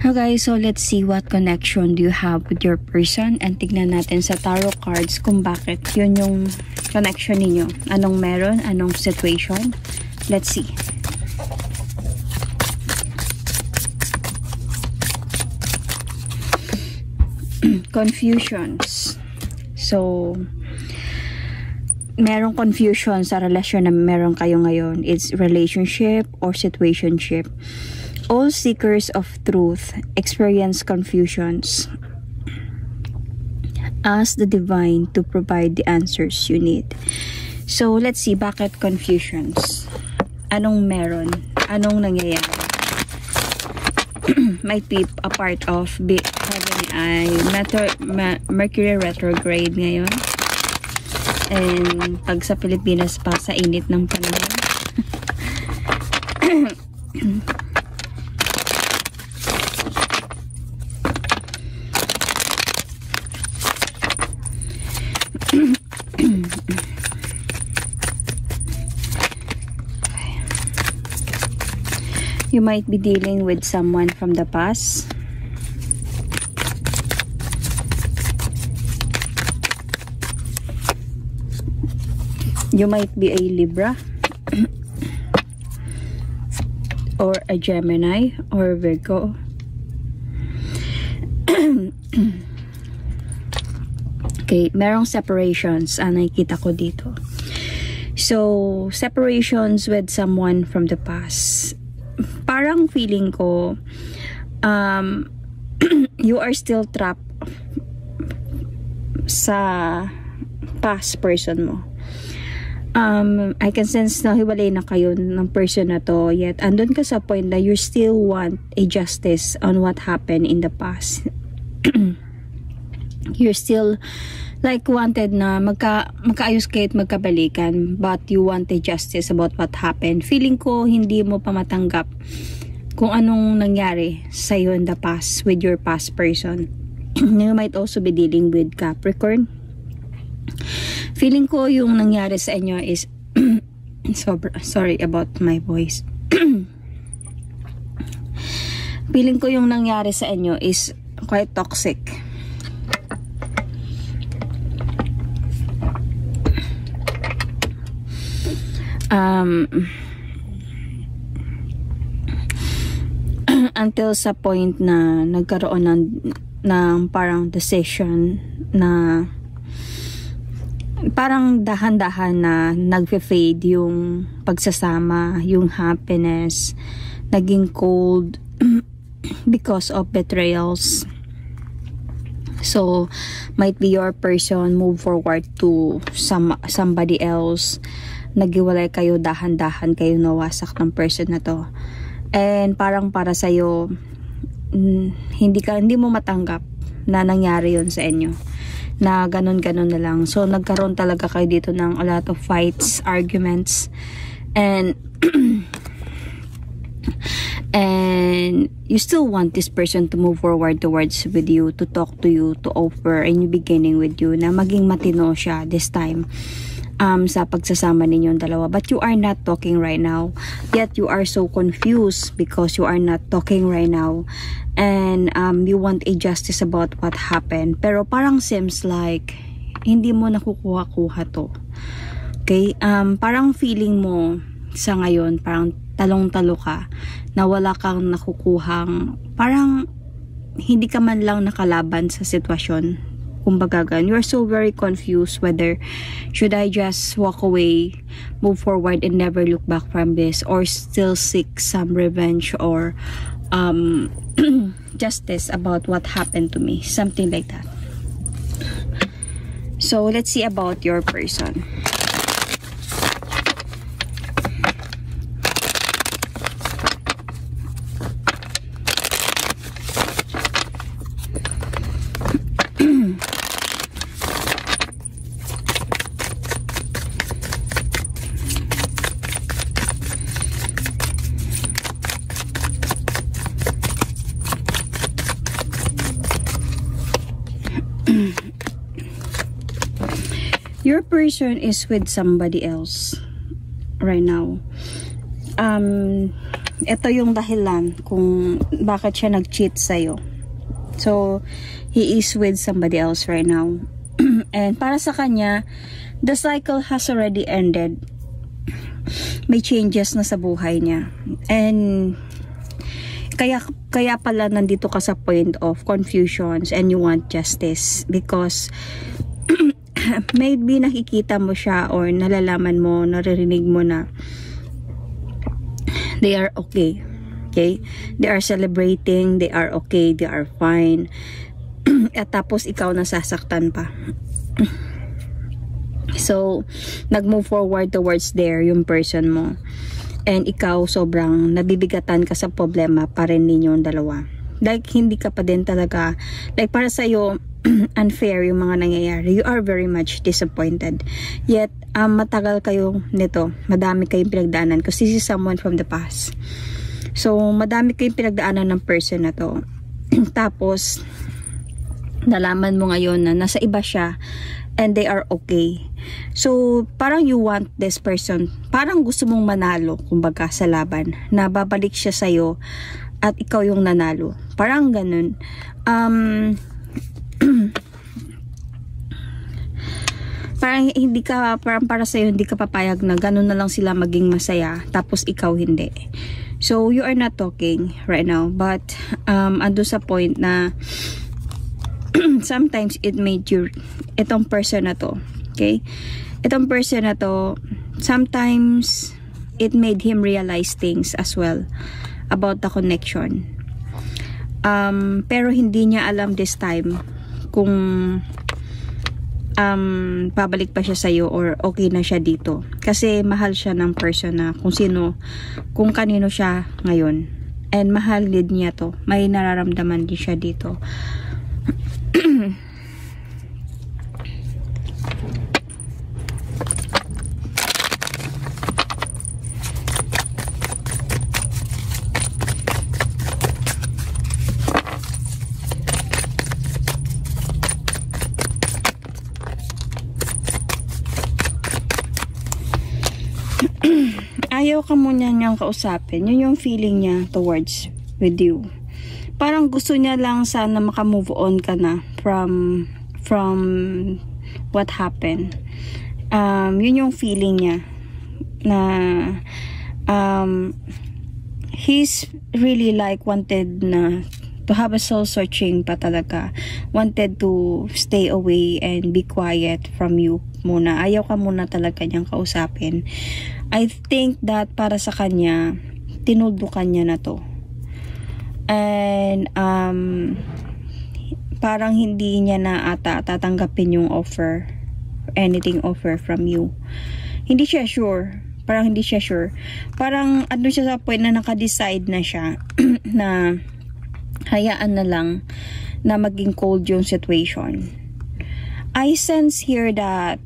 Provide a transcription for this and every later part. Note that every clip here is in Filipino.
Okay, so let's see what connection do you have with your person, and tignan natin sa tarot cards kung bakit yun yung connection ninyo. Anong meron? Anong situation? Let's see. Confusions. So, merong confusion sa relasyon na meron kayo ngayon. It's relationship or situationship. All seekers of truth experience confusions. Ask the divine to provide the answers you need. So, let's see, bakit confusions? Anong meron? Anong nangyayari? Might be a part of having a Mercury retrograde ngayon. And pag sa Pilipinas pa, sa init ng panahon. You might be dealing with someone from the past. You might be a Libra or a Gemini or Virgo. Okay, merong separations nakikita ko dito. So, separations with someone from the past. Parang feeling ko you are still trapped sa past person mo. I can sense na hiwalay na kayo ng person na to, yet andun ka sa point na you still want a justice on what happened in the past. You're still like wanted na magkaayos kayo at magkabalikan, but you want a justice about what happened. Feeling ko hindi mo pa matanggap kung anong nangyari sa'yo in the past with your past person. You might also be dealing with Capricorn. Feeling ko yung nangyari sa inyo is sorry about my voice. Feeling ko yung nangyari sa inyo is quite toxic. Until sa point na nagkaroon ng parang decision na parang dahan-dahan na nagfe-fade yung pagsasama, yung happiness, naging cold because of betrayals. So, might be your person move forward to somebody else. Naghiwalay kayo, dahan-dahan kayo nawasak ng person na to. And parang para sa'yo, hindi mo matanggap na nangyari yun sa inyo. Na ganun-ganun na lang. So, nagkaroon talaga kayo dito ng a lot of fights, arguments, and and you still want this person to move forward towards with you, to talk to you, to offer a new beginning with you, na maging matino siya this time. Sa pagsasama ninyong dalawa, but you are not talking right now, yet you are so confused because you are not talking right now, and you want a justice about what happened, pero parang seems like hindi mo nakukuha-kuha to. Okay, parang feeling mo sa ngayon parang talong-talo ka na wala kang nakukuhang, parang hindi ka man lang nakalaban sa sitwasyon. Kumbaga, you are so very confused whether should I just walk away, move forward, and never look back from this, or still seek some revenge or justice about what happened to me, something like that. So let's see about your person. Your person is with somebody else right now. ito yung dahilan kung bakit siya nag-cheat sa'yo. So, he is with somebody else right now. And para sa kanya, the cycle has already ended. May changes na sa buhay niya. And kaya pala nandito ka sa point of confusions and you want justice because maybe nakikita mo siya or nalalaman mo, naririnig mo na they are okay. Okay? They are celebrating, they are okay, they are fine. At tapos ikaw nasasaktan pa. So, nag-move forward towards there yung person mo. And ikaw sobrang nabibigatan ka sa problema pa rin ninyong dalawa. Like, hindi ka pa din talaga, like para sa'yo, unfair yung mga nangyayari. You are very much disappointed. Yet, matagal kayo nito. Madami kayong pinagdaanan. Because this is someone from the past. So, madami kayong pinagdaanan ng person na to. Tapos, nalaman mo ngayon na nasa iba siya and they are okay. So, parang you want this person, parang gusto mong manalo, kumbaga, sa laban, na babalik siya sa'yo at ikaw yung nanalo. Parang ganun. Parang hindi ka, parang para sa'yo, hindi ka papayag na ganun na lang sila maging masaya, tapos ikaw hindi. So, you are not talking right now, but ando sa point na sometimes it made you, itong person na to, okay? Itong person na to, sometimes it made him realize things as well about the connection. Pero hindi niya alam this time kung babalik pa siya sa'yo or okay na siya dito. Kasi mahal siya ng person na kung kanino siya ngayon. And mahal din niya to. May nararamdaman din siya dito. Ayaw ka muna niyang kausapin. Yun yung feeling niya towards with you. Parang gusto niya lang sana makamove on ka na from what happened. Yun yung feeling niya na he's really like wanted na to have a soul searching pa talaga. Wanted to stay away and be quiet from you muna. Ayaw ka muna talaga niyang kausapin. I think that para sa kanya, tinuldukan niya na to. And parang hindi niya na ata tatanggapin yung offer, anything offer from you. Hindi siya sure. Parang hindi siya sure. Parang ano siya sa point na naka-decide na siya na hayaan na lang na maging cold yung situation. I sense here that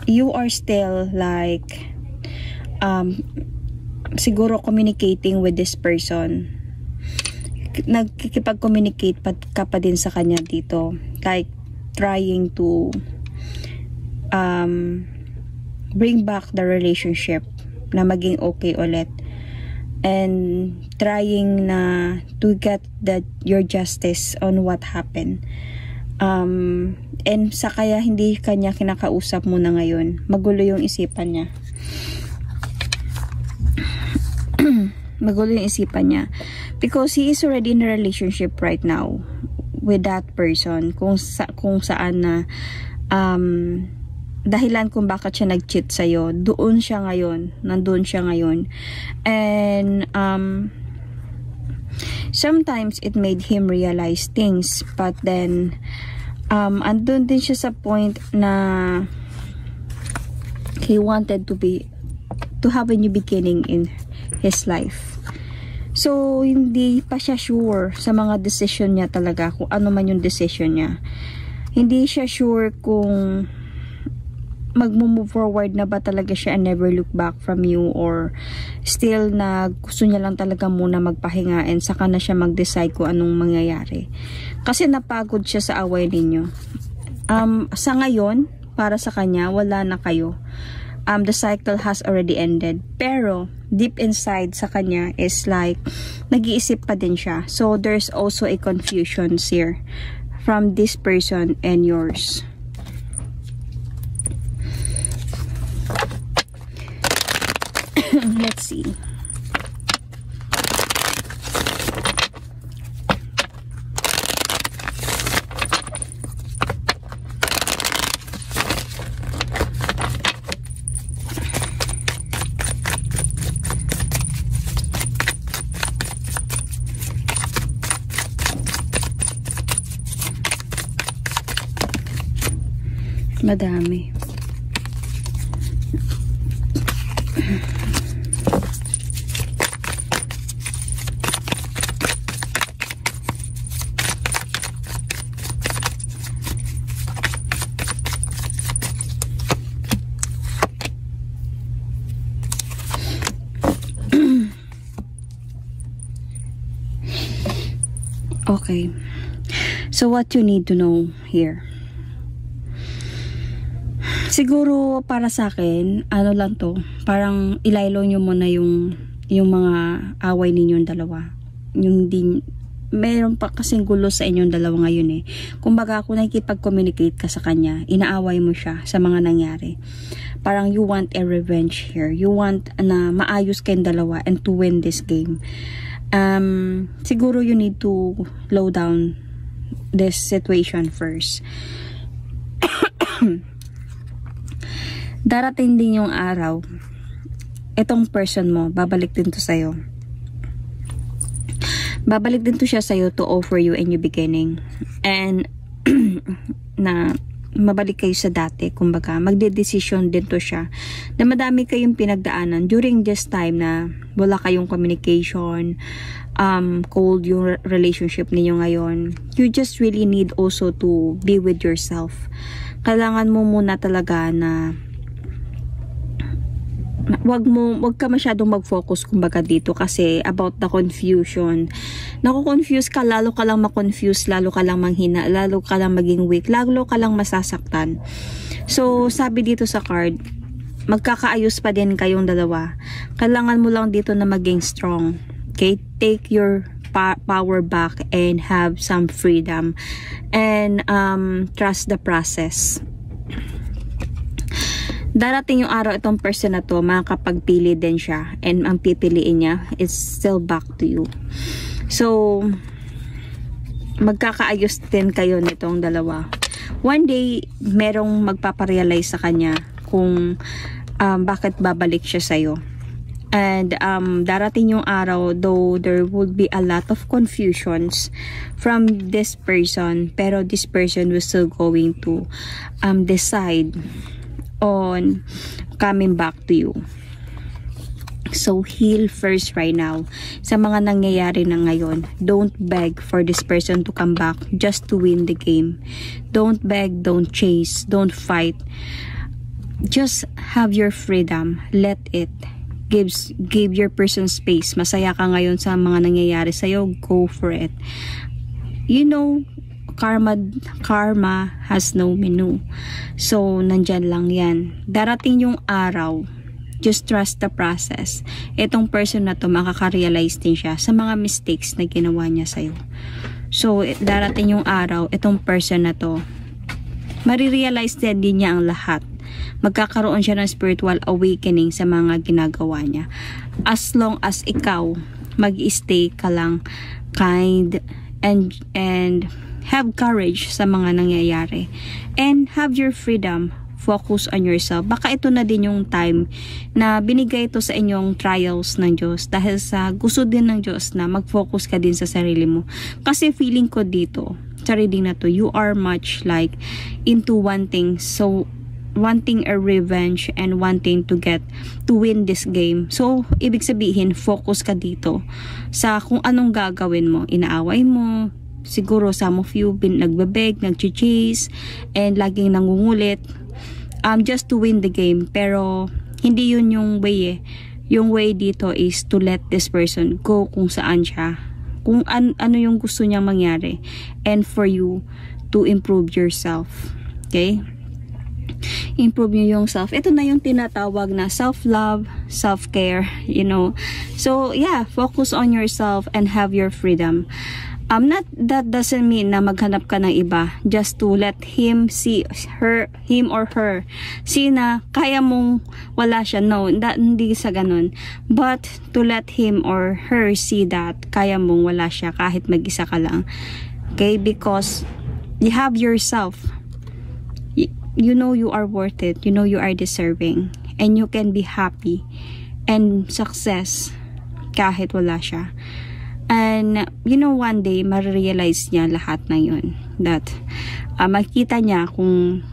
you are still like siguro communicating with this person. Nagkikipag-communicate ka pa din sa kanya dito. Like trying to bring back the relationship na maging okay ulit. And trying na to get your justice on what happened. And sa kaya hindi kanya kinakausap mo na ngayon. Magulo yung isipan niya. Magulo yung isipan niya. Because he is already in a relationship right now with that person. Kung saan na dahilan kung bakit siya nag-cheat sa'yo, doon siya ngayon. Nandun siya ngayon. And sometimes it made him realize things. But then andun din siya sa point na he wanted to have a new beginning in his life. So, hindi pa siya sure sa mga decision niya talaga, kung ano man yung decision niya. Hindi siya sure kung mag-move forward na ba talaga siya and never look back from you, or still na gusto niya lang talaga muna magpahinga and saka na siya mag-decide kung anong mangyayari. Kasi napagod siya sa away ninyo. Sa ngayon, para sa kanya, wala na kayo. The cycle has already ended. Pero, deep inside sa kanya is like nag-iisip pa din siya. So there's also a confusion here from this person and yours. Let's see. Madami. Okay. So what you need to know here. Siguro para sa akin, ano lang to, parang ilaylo nyo muna yung mga away ninyong dalawa. Yung din, meron pa kasing gulo sa inyong dalawa ngayon eh. Kumbaga kung nakikipag-communicate ka sa kanya, inaaway mo siya sa mga nangyari. Parang you want a revenge here. You want na maayos kayong dalawa and to win this game. Siguro you need to slow down this situation first. Darating din yung araw, itong person mo, babalik din to sa'yo. Babalik din to siya sa'yo to offer you a new beginning. And, na mabalik kayo sa dati, kumbaga, magde-decision din to siya. Na madami kayong pinagdaanan during this time na wala kayong communication, cold yung relationship ninyo ngayon. You just really need also to be with yourself. Kailangan mo muna talaga na wag ka masyadong mag-focus kumbaga dito kasi about the confusion. Nako-confuse ka, lalo ka lang ma-confuse, lalo ka lang manghina, lalo ka lang maging weak, lalo ka lang masasaktan. So, sabi dito sa card, magkakaayos pa din kayong dalawa. Kailangan mo lang dito na maging strong. Okay? Take your power back and have some freedom and trust the process. Darating yung araw itong person na to, makakapagpili din siya and ang pipiliin niya is still back to you. So magkakaayos din kayo nitong dalawa. One day merong magpaparealize sa kanya kung bakit babalik siya sa'yo. And darating yung araw, though there would be a lot of confusions from this person, pero this person was still going to decide on coming back to you. So heal first right now sa mga nangyayari na ngayon. Don't beg for this person to come back just to win the game. Don't beg, don't chase, don't fight. Just have your freedom. Let it. Give your person space. Masaya ka ngayon sa mga nangyayari sa'yo, go for it. You know, karma has no menu. So, nandyan lang yan. Darating yung araw, just trust the process. Itong person na to, makaka-realize din siya sa mga mistakes na ginawa niya sa'yo. So, darating yung araw, itong person na to, marirealize din niya ang lahat. Magkakaroon siya ng spiritual awakening sa mga ginagawa niya. As long as ikaw, mag-stay ka lang kind and have courage sa mga nangyayari. And have your freedom. Focus on yourself. Baka ito na din yung time na binigay ito sa inyong trials ng Diyos. Dahil sa gusto din ng Diyos na mag-focus ka din sa sarili mo. Kasi feeling ko dito, sa reading na to, you are much like into wanting a revenge and wanting to win this game. So, ibig sabihin, focus ka dito sa kung anong gagawin mo. Inaaway mo, siguro some of you nagbebeg, nag-chase, and laging nangungulit just to win the game. Pero hindi yun yung way eh. Yung way dito is to let this person go kung saan siya, kung ano yung gusto niyang mangyari, and for you to improve yourself. Okay? improve nyo yung self. Ito na yung tinatawag na self-love, self-care, you know. So, yeah, focus on yourself and have your freedom. That doesn't mean na maghanap ka ng iba. Just to let him or her, see na kaya mong wala siya. No, hindi sa ganun. But, to let him or her see that kaya mong wala siya kahit mag-isa ka lang. Okay? Because, you have yourself. You know you are worth it. You know you are deserving. And you can be happy and success kahit wala siya. And, you know, one day, marirealize niya lahat na yun. That, makita niya kung,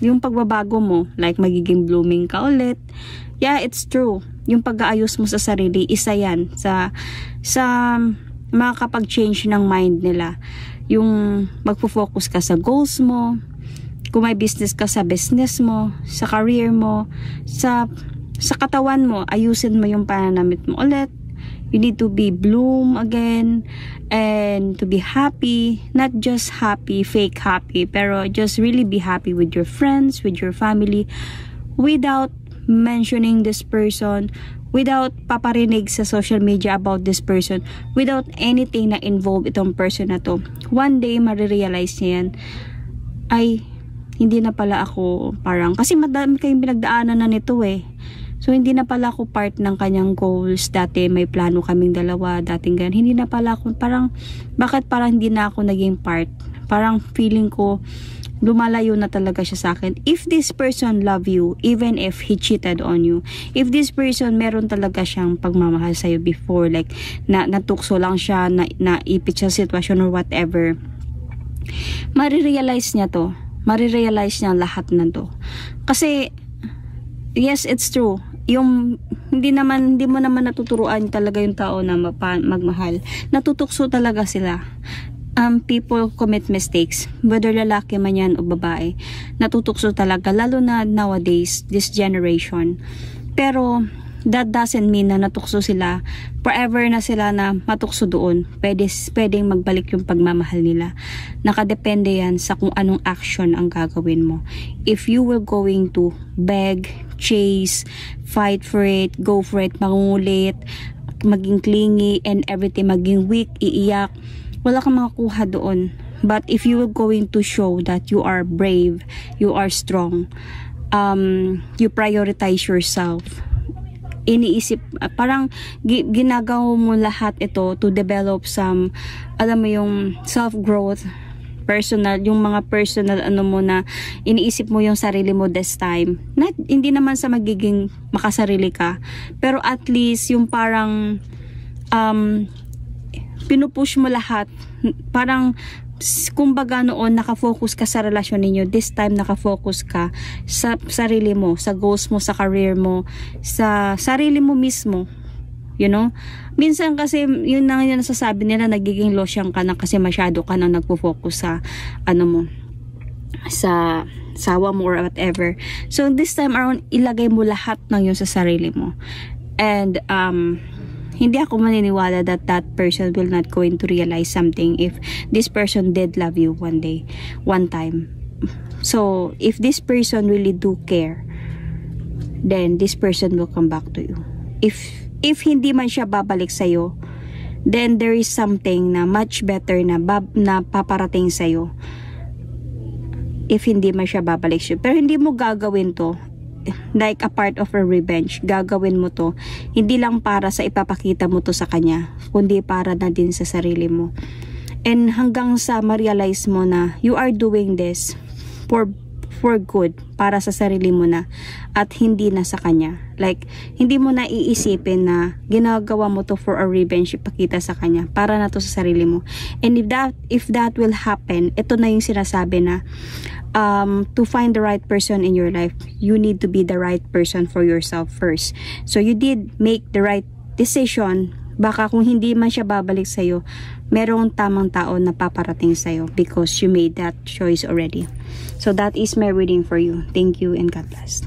yung pagbabago mo, like, magiging blooming ka ulit. Yeah, it's true. Yung pag-aayos mo sa sarili, isa yan sa makakapag-change ng mind nila. Yung magpo-focus ka sa goals mo, kung may business ka sa business mo, sa career mo, sa katawan mo, ayusin mo yung pananamit mo ulit. You need to be bloom again and to be happy, not just happy, fake happy, pero just really be happy with your friends, with your family, without mentioning this person, without paparinig sa social media about this person, without anything na involve itong person na to. One day, marirealize niya yan, ay, hindi na pala ako parang, kasi madami kayong pinagdaanan na nito eh. So, hindi na pala ako part ng kanyang goals. Dati may plano kaming dalawa, dating ganun. Hindi na pala ako, parang, bakit parang hindi na ako naging part? Parang feeling ko, lumalayo na talaga siya sa akin. If this person love you, even if he cheated on you, if this person meron talaga siyang pagmamahal sa'yo before, like, natukso lang siya, naipit siya sitwasyon or whatever, marirealize niya to. Marirealize niya lahat na to. Kasi, yes, it's true. Yung hindi mo naman natuturuan talaga yung tao na magmahal. Natutukso talaga sila. People commit mistakes, whether lalaki man yan o babae. Natutukso talaga, lalo na nowadays, this generation. Pero that doesn't mean na natukso sila, forever na sila na matukso doon. Pwedeng magbalik yung pagmamahal nila. Nakadepende yan sa kung anong action ang gagawin mo. If you were going to beg, chase, fight for it, go for it, mangungulit, maging clingy and everything, maging weak, iiyak, wala kang makakuha doon. But if you were going to show that you are brave, you are strong, you prioritize yourself, iniisip, parang ginagawa mo lahat ito to develop some, alam mo yung self-growth, personal, yung mga personal mo na iniisip mo yung sarili mo this time. Hindi naman sa magiging makasarili ka, pero at least yung parang pinupush mo lahat, parang kumbaga noon nakafocus ka sa relasyon ninyo, this time nakafocus ka sa sarili mo, sa goals mo, sa career mo, sa sarili mo mismo, you know. Minsan kasi yun na yung nasasabi nila, nagiging losyang ka na kasi masyado ka na nagpo-focus sa mo, sa sawa mo or whatever. So this time around, ilagay mo lahat ng yun sa sarili mo. And hindi ako maniniwala that that person will not going to realize something if this person did love you one day, one time. So, if this person really do care, then this person will come back to you. If hindi man siya babalik sa'yo, then there is something na much better na paparating sa'yo. If hindi man siya babalik sa'yo. Pero hindi mo gagawin to like a part of a revenge. Gagawin mo to hindi lang para sa ipapakita mo to sa kanya, kundi para na din sa sarili mo. And hanggang sa ma-realize mo na you are doing this for good, para sa sarili mo na at hindi na sa kanya. Like, hindi mo na iisipin na ginagawa mo to for a revenge, ipakita sa kanya, para na to sa sarili mo. And if that will happen, ito na yung sinasabi na to find the right person in your life, you need to be the right person for yourself first. So you did make the right decision. Baka kung hindi man siya babalik sa'yo, merong tamang tao na paparating sa'yo because you made that choice already. So that is my reading for you. Thank you and God bless.